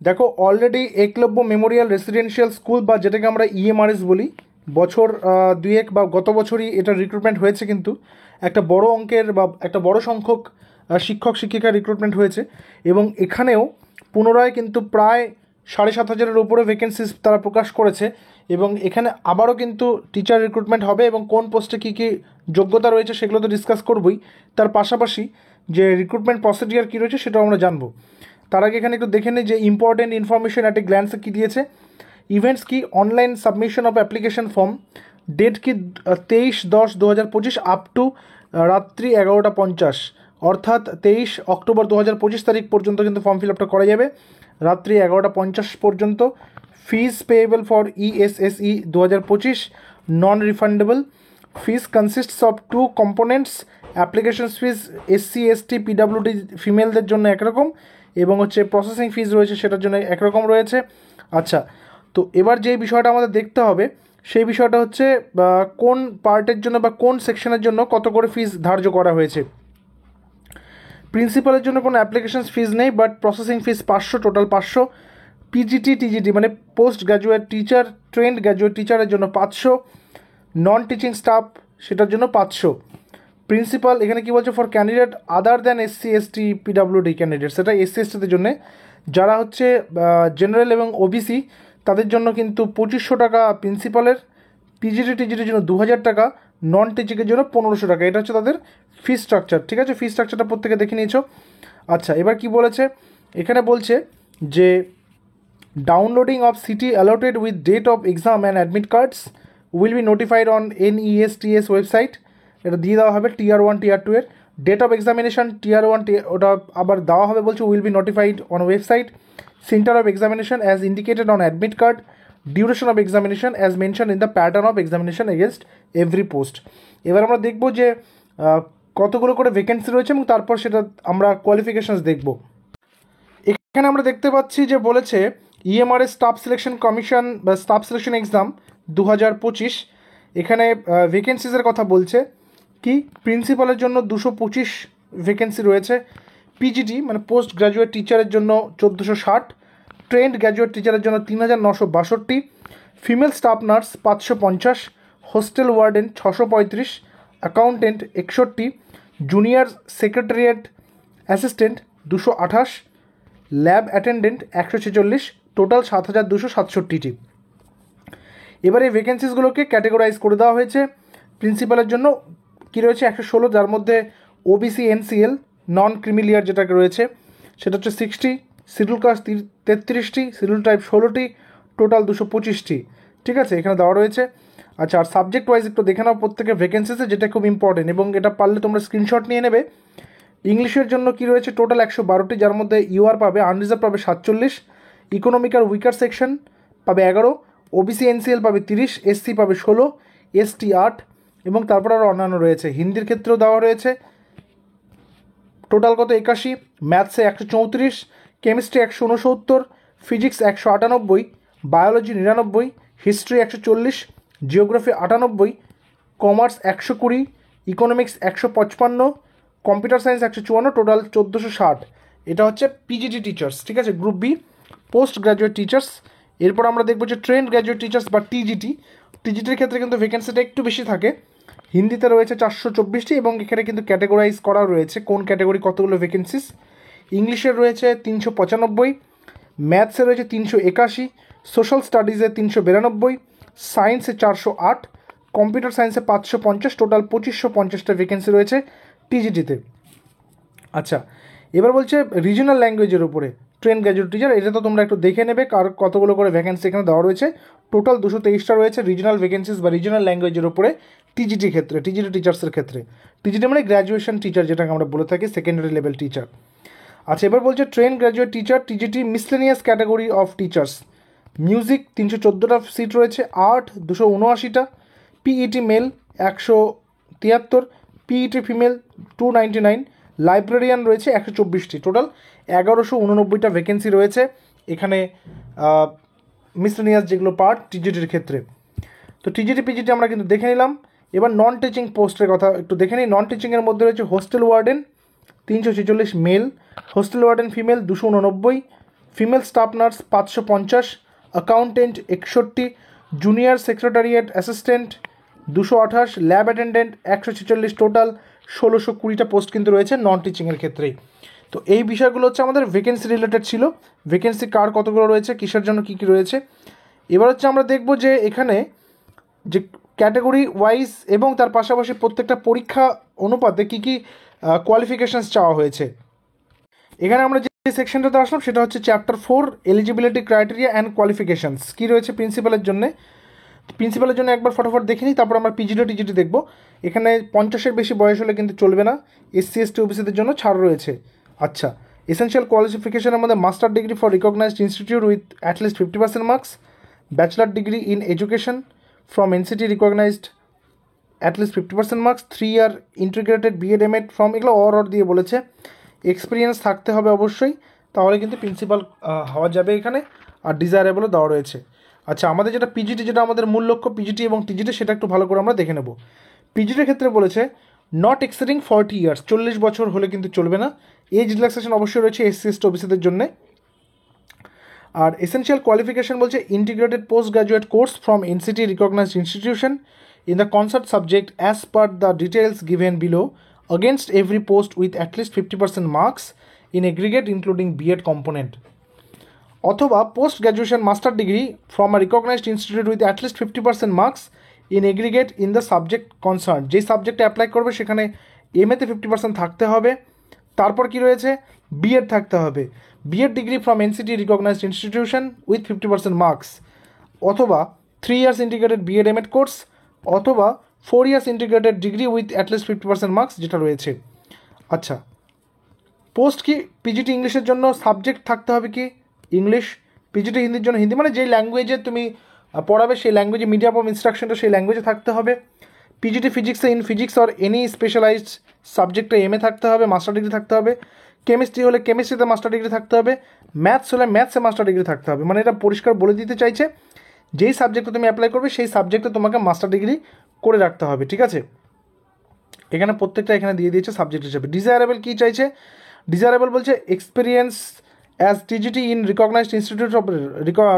দেখো already Eklavya memorial residential school বা যেটাকে আমরা ইএমআরএস বলি, বছর দুয়েক বা গত বছরই এটা রিক্রুটমেন্ট হয়েছে, কিন্তু একটা বড় অঙ্কের বা একটা বড় সংখ্যক শিক্ষক শিক্ষিকা রিক্রুটমেন্ট হয়েছে। এবং এখানেও পুনরায় কিন্তু প্রায় 7,500-এর উপরে ভ্যাকেন্সিস তারা প্রকাশ করেছে। এবং এখানে আবারও কিন্তু টিচার রিক্রুটমেন্ট হবে এবং কোন পোস্টে কী কী যোগ্যতা রয়েছে সেগুলো তো ডিসকাস করবই। তার পাশাপাশি যে রিক্রুটমেন্ট প্রসিডিওর কী রয়েছে সেটাও আমরা জানবো। তার আগে এখানে একটু দেখে নিই যে ইম্পর্টেন্ট ইনফরমেশন অ্যাট এ গ্ল্যান্সে কী দিয়েছে। ইভেন্টস কি, online submission of application form, date কি 23/10/2025 আপ টু রাত্রি 11:50, অর্থাৎ 23 অক্টোবর 2025 তারিখ পর্যন্ত কিন্তু ফর্ম ফিল আপটা করা যাবে রাত্রি 11:50 পর্যন্ত। Fees payable for ESSE 2025 non refundable. Fees consists of two components, application fees SC ST পিডাব্লিউডি ফিমেলদের জন্য একরকম, এবং হচ্ছে প্রসেসিং ফিজ রয়েছে সেটার জন্য একরকম রয়েছে। আচ্ছা, তো এবার যে বিষয়টা আমাদের দেখতে হবে সেই বিষয়টা হচ্ছে কোন পার্টের জন্য বা কোন সেকশনের জন্য কত করে ফিজ ধার্য করা হয়েছে। প্রিন্সিপালের জন্য কোনো অ্যাপ্লিকেশন ফিজ নেই, but processing fees 500, total 500। PGT TGT মানে post graduate teacher, trained graduate টিচারের জন্য 500, নন টিচিং স্টাফ সেটার জন্য 500। প্রিন্সিপাল এখানে কী বলছে, for candidate other than SC ST PWD candidate, সেটা এসসি এসটিদের জন্য। যারা হচ্ছে জেনারেল এবং ওবিসি তাদের জন্য কিন্তু 2500 টাকা প্রিন্সিপালের, পিজিটি টিজিটির জন্য 2000 টাকা, নন টিচিংয়ের জন্য 1500 টাকা। এটা হচ্ছে তাদের ফি স্ট্রাকচার। ঠিক আছে, ফি স্ট্রাকচারটা প্রত্যেকে দেখে নিয়েছো। আচ্ছা, এবার কি বলেছে, এখানে বলছে যে downloading of city allotted with date of exam and admit cards will be notified on NESTS website. এটা দিয়ে দেওয়া হবে টিয়ার 1 টিয়ার 2 এর। ডেট অফ এক্সামিনেশন টিয়ার 1 ওটা আবার দেওয়া হবে বলছে, will be notified on website. Centre of examination as indicated on admit card, duration of examination as mention in the pattern of examination against every post. এবার আমরা দেখব যে কতগুলো করে ভ্যাকেন্সি রয়েছে এবং তারপর সেটা আমরা কোয়ালিফিকেশনস দেখব। এখানে আমরা দেখতে পাচ্ছি যে বলেছে ইএমআরএস স্টাফ সিলেকশন কমিশন বা স্টাফ সিলেকশন এক্সাম 2025, এখানে ভ্যাকেন্সিসের কথা বলছে কি, প্রিন্সিপালের জন্য 225 ভ্যাকেন্সি রয়েছে, পিজিটি মানে পোস্ট গ্র্যাজুয়েট টিচারের জন্য 1460, ট্রেন্ড গ্র্যাজুয়েট টিচারের জন্য 3962, female staff nurse 550, hostel warden 635, accountant 61, junior secretariat assistant 228, lab attendant 146, total 7267টি। এবার এই ভ্যাকেন্সিসগুলোকে ক্যাটেগরাইজ করে দেওয়া হয়েছে। প্রিন্সিপালের জন্য কী রয়েছে 116, যার মধ্যে ওবিসি NCL নন ক্রিমিলিয়ার যেটাকে রয়েছে সেটা হচ্ছে 60, শিডিউল কাস্ট 33টি, শিডিউল টাইপ 16টি, টোটাল 225টি। ঠিক আছে, এখানে দেওয়া রয়েছে। আচ্ছা, আর সাবজেক্ট ওয়াইজ একটু দেখে নাও প্রত্যেকের ভ্যাকেন্সিসে, যেটা খুব ইম্পর্টেন্ট, এবং এটা পারলে তোমরা স্ক্রিনশট নিয়ে নেবে। ইংলিশের জন্য কি রয়েছে টোটাল 112টি, যার মধ্যে ইউআর পাবে, আনরিজার্ভ পাবে 47, ইকোনমিক আর উইকার সেকশন পাবে 11, ওবিসি NCL পাবে 30, এসসি পাবে 16, এসটি 8, এবং তারপর আরও অন্যান্য রয়েছে। হিন্দির ক্ষেত্রেও দেওয়া রয়েছে টোটাল কত 81, ম্যাথসে 134, chemistry 169, physics 198, biology 99, history 140, geography 98, commerce 120, economics 155, computer science 154, total 1460। এটা হচ্ছে পিজিটি টিচার্স। ঠিক আছে, group B post graduate teachers. এরপর আমরা দেখবো যে ট্রেন্ড গ্র্যাজুয়েট টিচার্স বা টিজিটি। টিজিটির ক্ষেত্রে কিন্তু ভ্যাকেন্সিটা একটু বেশি থাকে। হিন্দিতে রয়েছে 424টি, এবং এখানে কিন্তু ক্যাটেগরাইজ করা রয়েছে কোন ক্যাটেগরি কতগুলো ভ্যাকেন্সিস। ইংলিশের রয়েছে 395, ম্যাথসে রয়েছে 381, সোশ্যাল স্টাডিজে 392, সায়েন্সে 408, কম্পিউটার সায়েন্সে 550, টোটাল 2550টা ভ্যাকেন্সি রয়েছে টিজিটিতে। আচ্ছা, এবার বলছে রিজনাল ল্যাঙ্গুয়েজের উপরে ট্রেন্ড গ্র্যাজুয়েট টিচার, এটা তো তোমরা একটু দেখে নেবে কার কতগুলো করে ভ্যাকেন্সি এখানে দেওয়া রয়েছে। টোটাল 223টা রয়েছে রিজনাল ভ্যাকেন্সিস বা রিজনাল ল্যাঙ্গুয়েজের উপরে টিজিটি ক্ষেত্রে, টিজিটি টিচার্সের ক্ষেত্রে। টিজিটি মানে গ্র্যাজুয়েশন টিচার যেটাকে আমরা বলে থাকি, সেকেন্ডারি লেভেল টিচার। আচ্ছা, এবার বলছে trained graduate teacher TGT miscellaneous category of teachers. Music 314টা সিট রয়েছে, আর্ট 279টা, PET male 173, PET female 299, librarian রয়েছে 124টি, টোটাল 1189টা ভ্যাকেন্সি রয়েছে এখানে মিসলেনিয়াস যেগুলো পার্ট টিজিটির ক্ষেত্রে। তো টিজিটি পিজিটি আমরা কিন্তু দেখে নিলাম। এবার নন টিচিং পোস্টের কথা একটু দেখে নিই। নন টিচিংয়ের মধ্যে রয়েছে hostel warden 346 male, hostel warden female 289, female staff nurse 550, accountant 61, junior secretariat assistant 228, lab attendant 146, total 1620টা পোস্ট কিন্তু রয়েছে নন টিচিংয়ের ক্ষেত্রেই। তো এই বিষয়গুলো হচ্ছে আমাদের ভ্যাকেন্সি রিলেটেড ছিল, ভ্যাকেন্সি কার কতগুলো রয়েছে, কিসের জন্য কী কী রয়েছে। এবার হচ্ছে আমরা দেখব যে এখানে যে ক্যাটাগরি ওয়াইজ এবং তার পাশাপাশি প্রত্যেকটা পরীক্ষা অনুপাতে কী কী কোয়ালিফিকেশানস চাওয়া হয়েছে। এখানে আমরা যে সেকশনটাতে আসলাম সেটা হচ্ছে chapter 4, eligibility criteria and qualifications. কী রয়েছে প্রিন্সিপালের জন্য, প্রিন্সিপালের জন্য একবার ফটাফট দেখে নিই, তারপর আমরা পিজিটি টিজিটি দেখব। এখানে 50-এর বেশি বয়স হলে কিন্তু চলবে না, এসসি এসটি ওবিসিদের জন্য ছাড় রয়েছে। আচ্ছা, এসেনশিয়াল কোয়ালিফিকেশনের মধ্যে master degree for recognised institute with at least 50% marks, bachelor degree in education from NCT recognised at least 50% marks, 3 year integrated B Ed M Ed from, এগুলো অর দিয়ে বলেছে। এক্সপিরিয়েন্স থাকতে হবে অবশ্যই, তাহলে কিন্তু প্রিন্সিপাল হওয়া যাবে এখানে। আর ডিজায়ারেবলও দেওয়া রয়েছে। আচ্ছা, আমাদের যেটা পিজিটি, যেটা আমাদের মূল লক্ষ্য পিজিটি এবং টিজিটি, সেটা একটু ভালো করে আমরা দেখে নেব। পিজিটির ক্ষেত্রে বলেছে নট এক্সিডিং 40 ইয়ার্স, 40 বছর হলে কিন্তু চলবে না। এজ রিল্যাক্সেশন অবশ্যই রয়েছে এসসি এসটি ওবিসিদের জন্যে। আর এসেনশিয়াল কোয়ালিফিকেশন বলছে integrated post graduate course from NCT recognised institution in the concert subject as per the details given below against every post with at least 50% marks in aggregate including B.Ed component, অথবা post graduation master degree from a recognised institute with at least 50% marks in aggregate in the subject concern. যেই সাবজেক্টে apply করবে সেখানে এমএতে 50% থাকতে হবে। তারপর কি রয়েছে, বিএড থাকতে হবে, B Ed degree from NCT recognised institution with 50% marks, অথবা 3 years integrated B Ed M Ed course, অথবা 4 years integrated degree with at least 50% marks, যেটা রয়েছে। আচ্ছা, পোস্ট কি পিজিটি ইংলিশের জন্য সাবজেক্ট থাকতে হবে কি ইংলিশ, পিজিটি হিন্দির জন্য হিন্দি, মানে যেই ল্যাঙ্গুয়েজে তুমি পড়াবে সেই ল্যাঙ্গুয়েজে মিডিয়াম অফ ইনস্ট্রাকশনটা সেই ল্যাঙ্গুয়েজে থাকতে হবে। পিজিটি ফিজিক্সে in physics or any specialised সাবজেক্টে এমএ থাকতে হবে, মাস্টার ডিগ্রি থাকতে হবে। কেমিস্ট্রি হলে কেমিস্ট্রিতে মাস্টার ডিগ্রি থাকতে হবে, ম্যাথস হলে ম্যাথসে মাস্টার ডিগ্রি থাকতে হবে। মানে এটা পরিষ্কার বলে দিতে চাইছে যেই সাবজেক্টে তুমি অ্যাপ্লাই করবে সেই সাবজেক্টে তোমাকে মাস্টার ডিগ্রি করে রাখতে হবে, ঠিক আছে। এখানে প্রত্যেকটা এখানে দিয়ে দিয়েছে সাবজেক্ট হিসেবে। ডিজায়ারেবল কী চাইছে, ডিজায়ারেবল বলছে experience as TGT in recognised institute of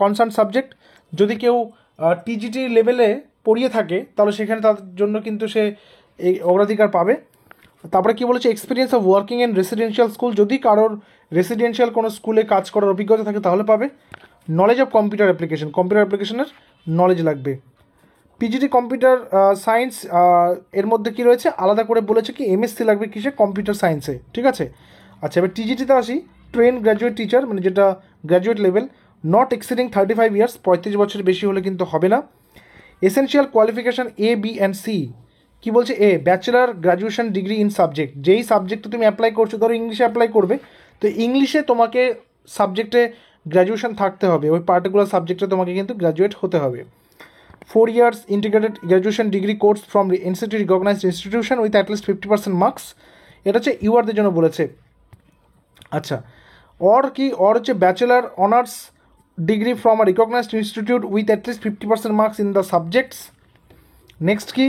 concern subject. যদি কেউ টিজিটি লেভেলে পড়িয়ে থাকে তাহলে সেখানে তার জন্য কিন্তু সে এই অগ্রাধিকার পাবে। তারপরে কী বলেছে, experience of working in residential school, যদি কারোর রেসিডেন্সিয়াল কোনো স্কুলে কাজ করার অভিজ্ঞতা থাকে তাহলে পাবে। Knowledge of computer application, computer অ্যাপ্লিকেশনের নলেজ লাগবে। পিজিটি কম্পিউটার সায়েন্স, এর মধ্যে কী রয়েছে আলাদা করে বলেছে কি এমএসসি লাগবে কিসে, কম্পিউটার সায়েন্সে, ঠিক আছে। আচ্ছা, এবার টিজিটিতে আসি, ট্রেন গ্র্যাজুয়েট টিচার, মানে যেটা graduate level, not exceeding 35 years, 35 বছরের বেশি হলে কিন্তু হবে না। Essential qualification A, B and C. কী বলছে, A bachelor graduation degree in subject, যেই সাবজেক্টে তুমি অ্যাপ্লাই করছো, ধরো ইংলিশে অ্যাপ্লাই করবে, তো ইংলিশে তোমাকে সাবজেক্টে গ্র্যাজুয়েশন থাকতে হবে, ওই পার্টিকুলার সাবজেক্টে তোমাকে কিন্তু গ্র্যাজুয়েট হতে হবে। 4 years integrated graduation degree course from NCT recognised institution with at least 50% marks, এটা হচ্ছে ইউআরদের জন্য বলেছে। আচ্ছা, অর কি, অর হচ্ছে bachelor honours degree from a recognised institute with at least 50% marks in the subjects. Next কি,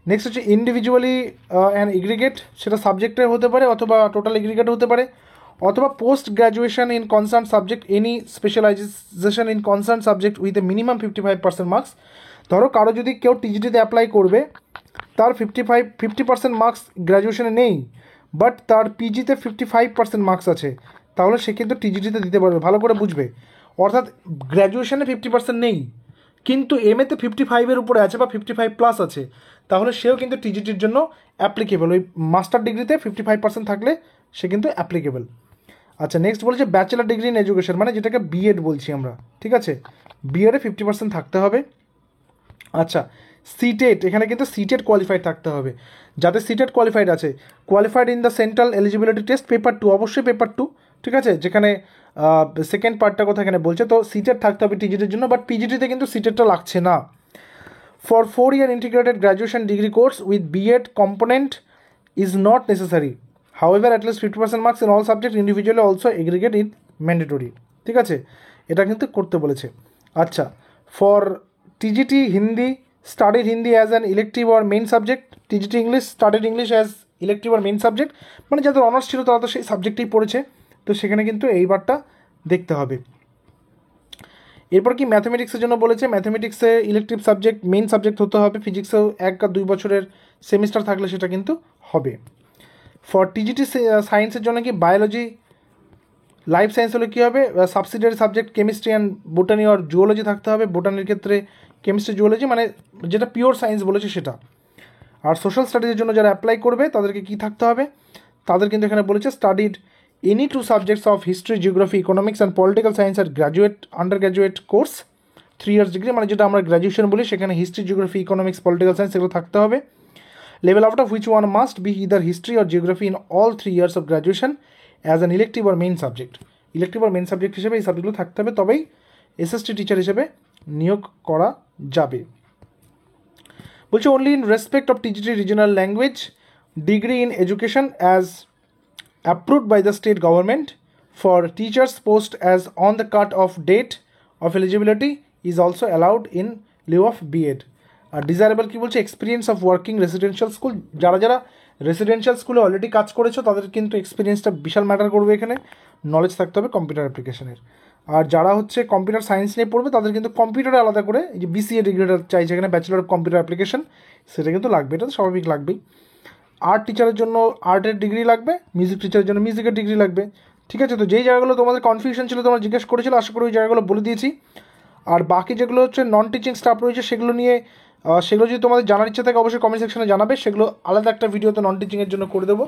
নেক্সট হচ্ছে ইন্ডিভিজুয়ালি অ্যান্ড এগ্রিগেট, সেটা সাবজেক্টের হতে পারে অথবা টোটাল এগ্রিগেট হতে পারে, অথবা post graduation in concern subject any specialisation in concern subject with a minimum 55% marks. ধরো কারো যদি কেউ টিজিটিতে অ্যাপ্লাই করবে, তার 50% মার্কস গ্র্যাজুয়েশনে নেই, বাট তার পিজিতে 55% মার্কস আছে, তাহলে সে কিন্তু টিজিটিতে দিতে পারবে। ভালো করে বুঝবে, অর্থাৎ গ্র্যাজুয়েশনে 50% নেই কিন্তু এমএতে 55-এর উপরে আছে বা 55+ আছে, তাহলে সেও কিন্তু টিজিটির জন্য অ্যাপ্লিকেবল। ওই মাস্টার ডিগ্রিতে 55% থাকলে সে কিন্তু অ্যাপ্লিকেবল। আচ্ছা, নেক্সট বলছে ব্যাচেলার ডিগ্রি ইন এডুকেশন, মানে যেটাকে বিএড বলছি আমরা, ঠিক আছে, বিএডে 50% থাকতে হবে। আচ্ছা, সিটেট, এখানে কিন্তু সিটেট কোয়ালিফাইড থাকতে হবে। যাতে সিটেট কোয়ালিফাইড আছে, qualified in the central eligibility test paper 2, অবশ্যই পেপার 2, ঠিক আছে, যেখানে সেকেন্ড পার্টটা কথা এখানে বলছে। তো সিটেট থাকতে হবে টিজিটির জন্য, বাট পিজিটিতে কিন্তু সিটেটটা লাগছে না। For 4 year integrated graduation degree course with B Ed component is not necessary, however at least 50% marks in all subject individually also aggregate in mandatory, ঠিক আছে, এটা কিন্তু করতে বলেছে। আচ্ছা, for TGT Hindi, studied Hindi as an elective or main subject, TGT English, studied English as elective or main subject, মানে যাদের honours ছিল তারা তো সেই সাবজেক্টেই পড়েছে, তো সেখানে কিন্তু এইবারটা দেখতে হবে। এরপর কি ম্যাথমেটিক্সের জন্য বলেছে, ম্যাথমেটিক্সে ইলেকটিভ সাবজেক্ট মেইন সাবজেক্ট হতে হবে, ফিজিক্সেও 1 আর 2 বছরের সেমিস্টার থাকলে সেটা কিন্তু হবে। ফর টিজিটি সায়েন্সের জন্য কি বায়োলজি লাইফ সায়েন্স হলে কী হবে, subsidiary subject chemistry and botany আর জুওলজি থাকতে হবে, বোটানির ক্ষেত্রে কেমিস্ট্রি জুওলজি মানে যেটা পিওর সায়েন্স বলেছে সেটা। আর সোশ্যাল স্টাডিজের জন্য যারা অ্যাপ্লাই করবে তাদেরকে কী থাকতে হবে, তাদের কিন্তু এখানে বলেছে studied any 2 subjects of history, geography, economics and political science আর graduate under graduate course 3 years degree, মানে যেটা আমরা গ্র্যাজুয়েশন বলি সেখানে history, geography, economics, political science এগুলো থাকতে হবে। Level out of which one must be either history or geography in all 3 years of graduation as an elective or main subject. Elective আর main subject হিসেবে এই সাবজেক্টগুলো থাকতে হবে, তবেই এসএসটি টিচার হিসেবে নিয়োগ করা যাবে। বলছে only in respect of TGT regional language degree in education as approved by the state government for teachers post as on the cut off date of eligibility is also allowed in lieu of B Ed. আর desirable কী বলছে, experience of working residential school, যারা যারা residential স্কুলে already কাজ করেছো তাদের কিন্তু এক্সপিরিয়েন্সটা বিশাল ম্যাটার করবে, এখানে নলেজ থাকতে হবে কম্পিউটার অ্যাপ্লিকেশনের। আর যারা হচ্ছে কম্পিউটার সায়েন্স নিয়ে পড়বে তাদের কিন্তু কম্পিউটারে আলাদা করে এই যে বিসিএ ডিগ্রিটা চাইছে এখানে, ব্যাচেলর অফ কম্পিউটার অ্যাপ্লিকেশন, সেটা কিন্তু লাগবে, এটা তো স্বাভাবিক লাগবেই। আর্ট টিচারের জন্য আর্টের ডিগ্রি লাগবে, মিউজিক টিচারের জন্য মিউজিকের ডিগ্রি লাগবে। ঠিক আছে, তো যেই জায়গাগুলো তোমাদের কনফিউশন ছিল তোমরা জিজ্ঞেস করেছিল, আশা করি ওই জায়গাগুলো বলে দিয়েছি। আর বাকি যেগুলো হচ্ছে নন টিচিং স্টাফ রয়েছে সেগুলো নিয়ে সেগুলো যদি তোমাদের জানার ইচ্ছা থাকে অবশ্যই কমেন্ট সেকশনে জানাবে, সেগুলো আলাদা একটা ভিডিওতে নন টিচিংয়ের জন্য করে দেবো,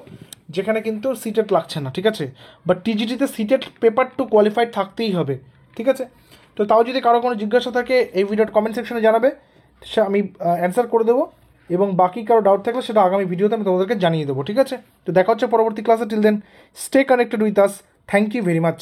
যেখানে কিন্তু সিটেট লাগছে না। ঠিক আছে, বাট টিজিটিতে সিটেট পেপার টু কোয়ালিফাইড থাকতেই হবে। ঠিক আছে, তো তাও যদি কারো কোনো জিজ্ঞাসা থাকে এই ভিডিওর কমেন্ট সেকশনে জানাবে, সে আমি অ্যান্সার করে দেবো, এবং বাকি কারো ডাউট থাকলে সেটা আগামী ভিডিওতে আমি তোমাদেরকে জানিয়ে দেবো। ঠিক আছে, তো দেখা হচ্ছে পরবর্তী ক্লাসে। Till then stay connected with us. Thank you very much.